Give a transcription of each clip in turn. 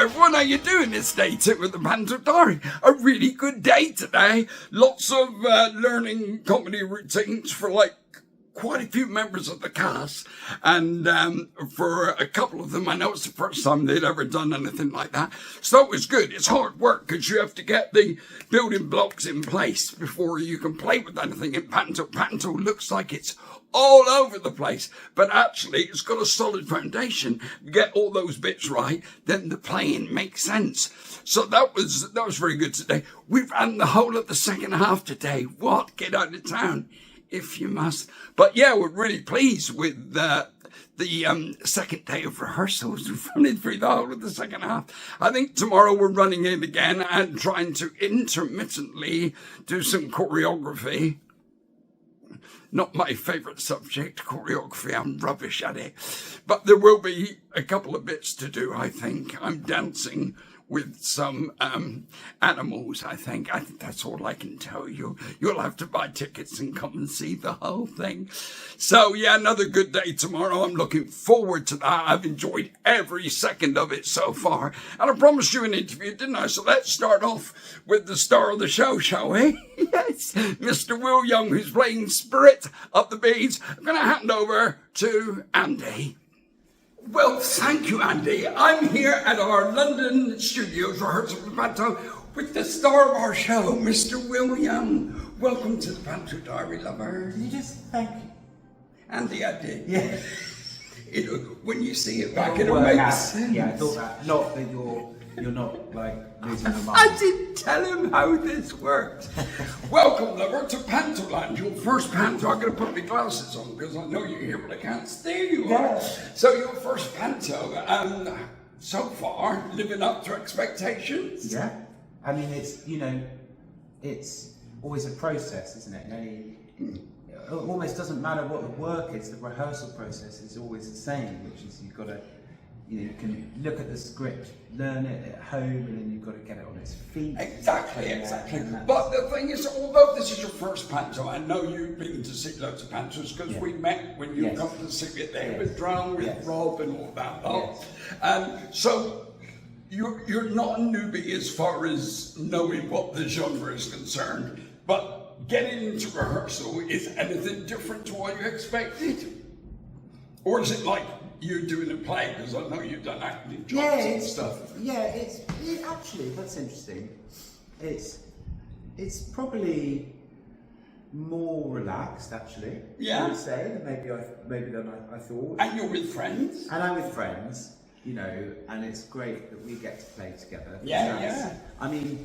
everyone, how you doing? It's day 2 of the Panto Diary. A really good day today. Lots of learning comedy routines for quite a few members of the cast, and for a couple of them, I know it's the first time they'd ever done anything like that. So it was good. It's hard work because you have to get the building blocks in place before you can play with anything in Panto. Panto looks like it's all over the place, but actually it's got a solid foundation. Get all those bits right, then the playing makes sense. So that was very good today. We ran the whole of the second half today. What? Get out of town if you must. But yeah, we're really pleased with the second day of rehearsals. We're running through the whole of the second half. I think tomorrow we're running in again and trying to intermittently do some choreography. Not my favourite subject, choreography. I'm rubbish at it. But there will be a couple of bits to do, I think. I'm dancing with some animals, I think. I think that's all I can tell you. You'll have to buy tickets and come and see the whole thing. So, yeah, another good day tomorrow. I'm looking forward to that. I've enjoyed every second of it so far. And I promised you an interview, didn't I? So let's start off with the star of the show, shall we? Yes, Mr. Will Young, who's playing Brit of the Beads. I'm going to hand over to Andy. Well, thank you, Andy. I'm here at our London studios, Rehearsal for Panto, with the star of our show, Mr. Will Young. Welcome to the Panto Diary, lover. You just thank you. Andy, I did. Yeah. When you see it back, it'll make sense. Yeah, I thought that. Not that you're not like losing your mind. I didn't tell him how this works. Welcome, lover, to Pantoland, your first panto. I'm going to put my glasses on because I know you're here, but I can't see. There you are. So your first panto, so far, living up to expectations? Yeah. I mean, it's always a process, isn't it? It almost doesn't matter what the work is, the rehearsal process is always the same, which is you've got to, you can look at the script, learn it at home, and then you've got to get it on its feet. Exactly. But the thing is, although this is your first panto, I know you've been to see loads of pantos because we met when you come to see it there with Drown, with Rob and all that lot. So you're not a newbie as far as knowing what the genre is concerned, but getting into rehearsal, is anything different to what you expected? Or is it like you're doing a play, because I know you've done acting jobs and stuff. Yeah, actually, that's interesting. It's probably more relaxed, actually. Yeah. I would say maybe than I thought. And you're with friends. And I'm with friends, and it's great that we get to play together. Yeah. I mean,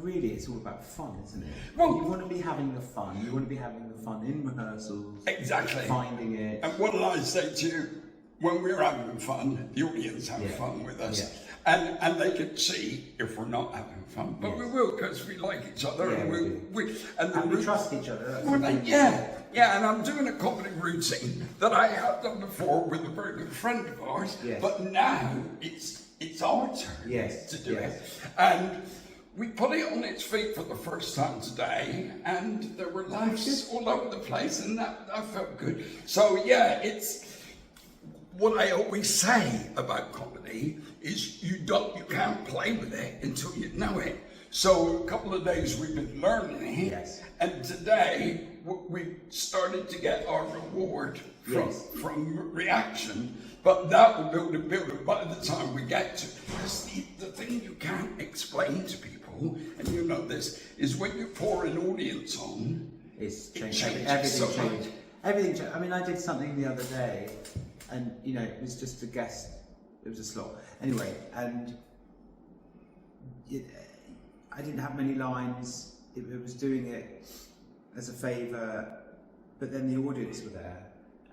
really, it's all about fun, isn't it? Well, you want to be having the fun. You want to be having the fun in rehearsals. Exactly. Finding it. And what did I say to you? When we're having fun, the audience have fun with us. Yeah. And they can see if we're not having fun. But we will, because we like each other. Yeah, and we trust each other. Yeah, and I'm doing a comedy routine that I have done before with a very good friend of ours. Yes. But now it's our turn to do it. And we put it on its feet for the first time today, and there were laughs all over the place, and that felt good. So yeah, it's what I always say about comedy is you can't play with it until you know it. So a couple of days we've been learning it, and today we started to get our reward from reaction. But that will build and build by the time we get to, because the thing you can't explain to people, and you know this, is when you pour an audience on, it changes so much. Everything changes. I mean, I did something the other day, and it was just a guest. It was a slot anyway, and I didn't have many lines. It was doing it as a favour, but then the audience were there.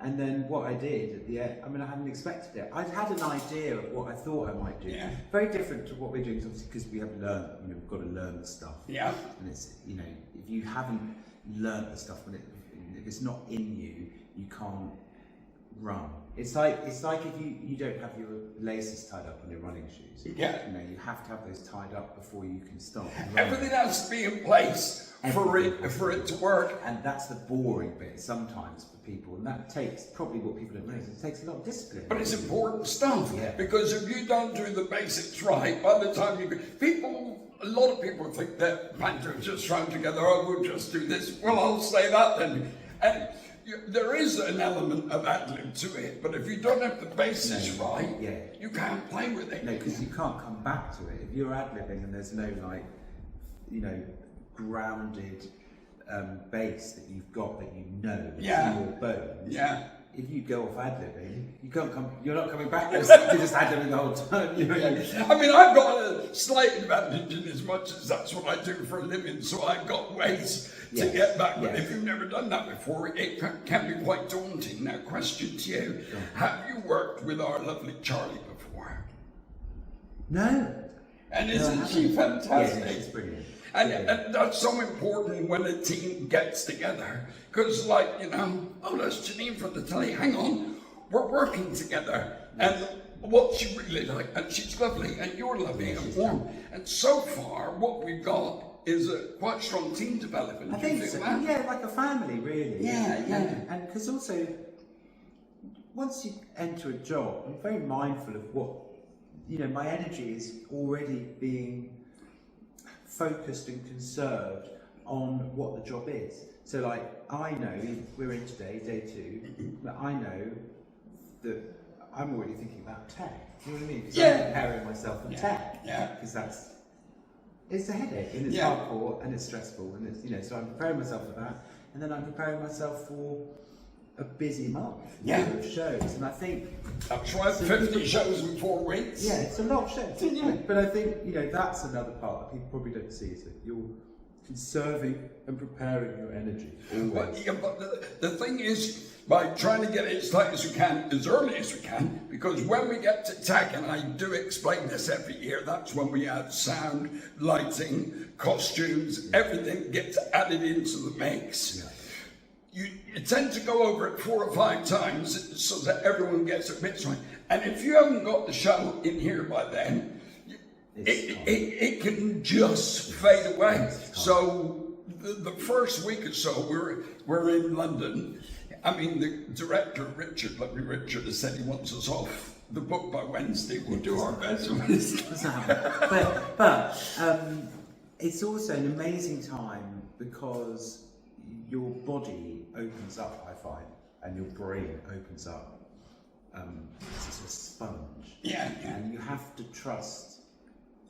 And then what I did at the end, I mean, I hadn't expected it. I'd had an idea of what I thought I might do. Yeah. Very different to what we're doing, obviously, because we have learned. We've got to learn the stuff. Yeah. And it's, if you haven't learned the stuff, if it's not in you, you can't run. It's like if you don't have your laces tied up on your running shoes. Yeah. You know, you have to have those tied up before you can start running. Everything has to be in place for it to work. And that's the boring bit sometimes for people, and that takes probably what people don't realize. It takes a lot of discipline. But it's important stuff, Yeah. because if you don't do the basics right, by the time a lot of people think that Panto is just thrown together, oh, we'll just do this. Well, I'll say that then. And there is an element of ad-lib to it, but if you don't have the basics right, you can't play with it. No, because you can't come back to it. If you're ad-libbing and there's no, like, you know, grounded base that you've got that you know in your bones. Yeah. If you go off ad-libbing, you're not coming back. You're just ad-libbing the whole time. You know? I mean, I've got a slight advantage in as much as that's what I do for a living, so I've got ways to get back. But if you've never done that before, it can be quite daunting. Now, question to you, have you worked with our lovely Charlie before? No. And isn't she fantastic? Yeah, she's brilliant. And that's so important when a team gets together. Because, like, you know, oh, that's Janine from the telly. Hang on, we're working together. And what's she really like? And she's lovely, and you're lovely and warm. And so far, what we've got is a quite strong team development. I think so. That? Yeah, like a family, really. Yeah. And because also, once you enter a job, I'm very mindful of what, you know, my energy is already being focused and conserved on what the job is. So, like, I know we're in today, day 2, but I know that I'm already thinking about tech. Do you know what I mean? Because I'm preparing myself for tech. Yeah. Because it's a headache, and it's hardcore, and it's stressful, and it's, you know, so I'm preparing myself for that, and then I'm preparing myself for a busy month of shows, and I think that's right. 50 shows in 4 weeks. Yeah, it's a lot of shows. But I think, you know, that's another part that people probably don't see, is that you're conserving and preparing your energy always. But the thing is, by trying to get it as tight as we can, as early as we can, because when we get to tech, and I do explain this every year, that's when we add sound, lighting, costumes, everything gets added into the mix. Yeah. You tend to go over it 4 or 5 times so that everyone gets it bits right. And if you haven't got the show in here by then, it can just fade away. So the first week or so, we're in London. I mean, the director, Richard, has said he wants us off the book by Wednesday. We'll do our best. But it's also an amazing time because your body opens up, I find, and your brain opens up. It's a sponge. Yeah. And you have to trust.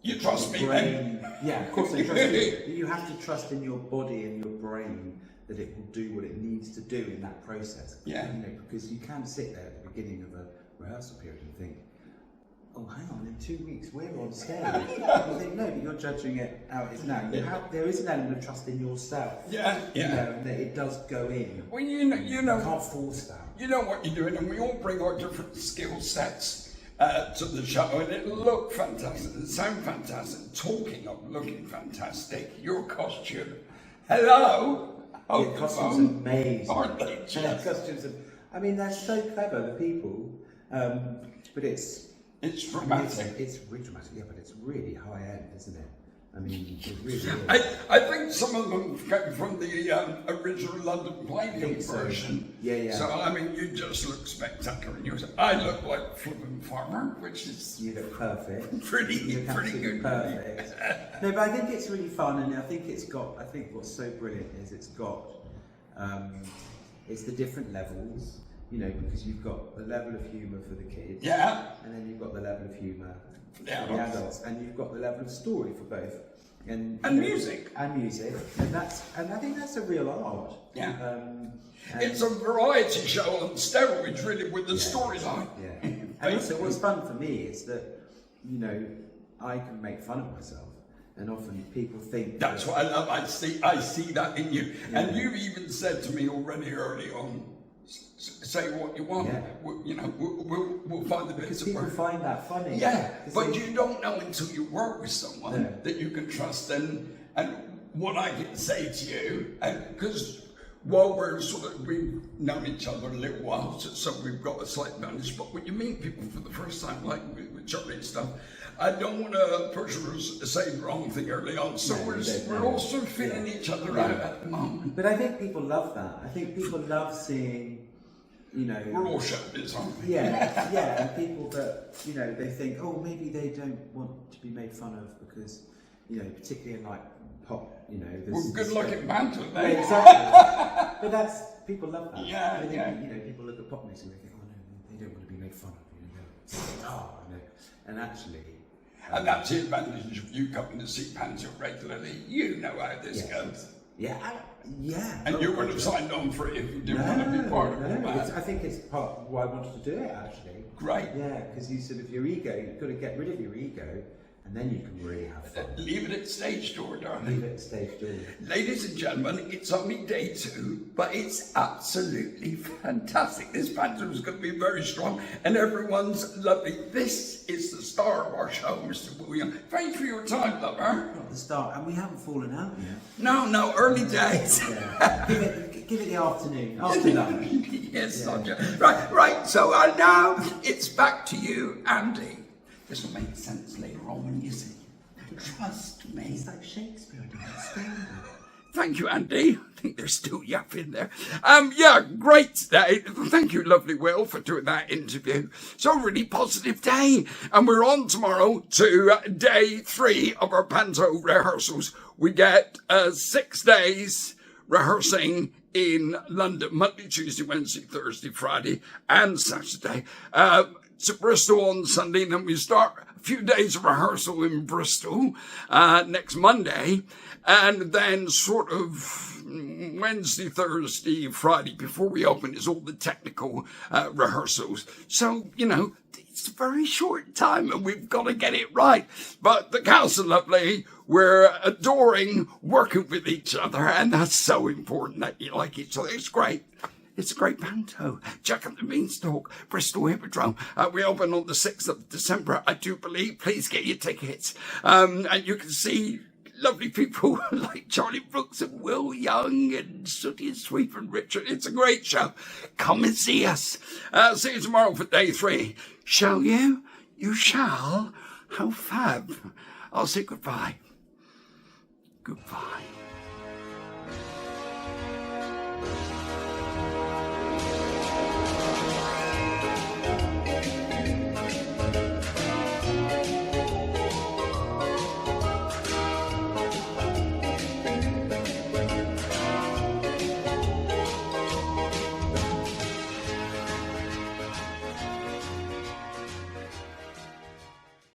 You trust me, brain. Yeah, of course I trust you. You have to trust in your body and your brain that it will do what it needs to do in that process. Yeah. You know, because you can sit there at the beginning of a rehearsal period and think, oh, hang on, in 2 weeks we're on stage. You think, no, but you're judging it how it is now. There is an element of trust in yourself. Yeah. You know, and that it does go in. Well, you know, you can't force that. You know what you're doing, and we all bring our different skill sets to the show, and it'll look fantastic, it'll sound fantastic. Talking of looking fantastic, your costume. Hello. Oh, the costumes are amazing. Aren't they? Costumes are, I mean, they're so clever, the people, but it's dramatic. It's really dramatic, yeah, but it's really high end, isn't it? I mean, it really is. I think some of them came from the original London Palladium version. Yeah. So, I mean, you just look spectacular. I look like Flippin' Farmer, which is... You look perfect. Pretty good. Perfect. No, but I think it's really fun, and I think what's so brilliant is it's got, it's the different levels, you know, because you've got the level of humour for the kids. Yeah. And then you've got the level of humour for the adults, and you've got the level of story for both. And music. And I think that's a real art. Yeah. It's a variety show on steroids, really, with the storyline. Yeah. And also, what's fun for me is that, you know, I can make fun of myself, and often people think that's what I love. I see that in you, and you've even said to me already early on, say what you want. Yeah. We'll find the bits of people work. find that funny. Yeah, but you don't know until you work with someone that you can trust, and what I can say to you, and because Well, we've known each other a little while, so we've got a slight advantage. But when you meet people for the first time, like with Charlie and stuff, I don't want to push or say the wrong thing early on. So we're also feeling each other out at the moment. But I think people love that. I think people love seeing, you know... We're all showbiz, aren't we? Yeah, and people that, you know, they think, oh, maybe they don't want to be made fun of because, you know, particularly in like pop, you know... Well, good luck at Panto, yeah, exactly. But that's, people love that. Yeah, I think, you know, people look at pop music and they think, oh no, they don't want to be made fun of, you know, and actually... And that's the advantage of you coming to see Panto regularly. You know how this goes. Yeah. And you wouldn't have signed on for it if you didn't want to be part of it. I think it's part of why I wanted to do it, actually. Great. Yeah, because you sort of, your ego, you've got to get rid of your ego, and then you can really have fun. Leave it at stage door, darling. Leave it at stage door. Ladies and gentlemen, it's only day 2, but it's absolutely fantastic. This Panto is going to be very strong, and everyone's lovely. This is the star of our show, Mr. William. Thank you for your time, lover. Not the start, and we haven't fallen out yet. No, early days. Yeah. give it the afternoon, after lunch. Yes, right. So now it's back to you, Andy. This will make sense later on when you see. Trust me. It's like Shakespeare. Thank you, Andy. I think there's still yap in there. Yeah, great day. Thank you, lovely Will, for doing that interview. So a really positive day. And we're on tomorrow to day 3 of our Panto rehearsals. We get 6 days rehearsing in London, Monday, Tuesday, Wednesday, Thursday, Friday, and Saturday. To Bristol on Sunday, and then we start a few days of rehearsal in Bristol next Monday, and then sort of Wednesday, Thursday, Friday before we open is all the technical rehearsals. So, you know, it's a very short time and we've got to get it right. But the cast are lovely. We're adoring working with each other, and that's so important that you like each other. It's great. It's a great Panto. Check out the Beanstalk, Bristol Hippodrome. We open on the 6th of December, I do believe. Please get your tickets. And you can see lovely people like Charlie Brooks and Will Young and Sooty and Sweep and Richard. It's a great show. Come and see us. See you tomorrow for day 3. Shall you? You shall. How fab. I'll say goodbye. Goodbye.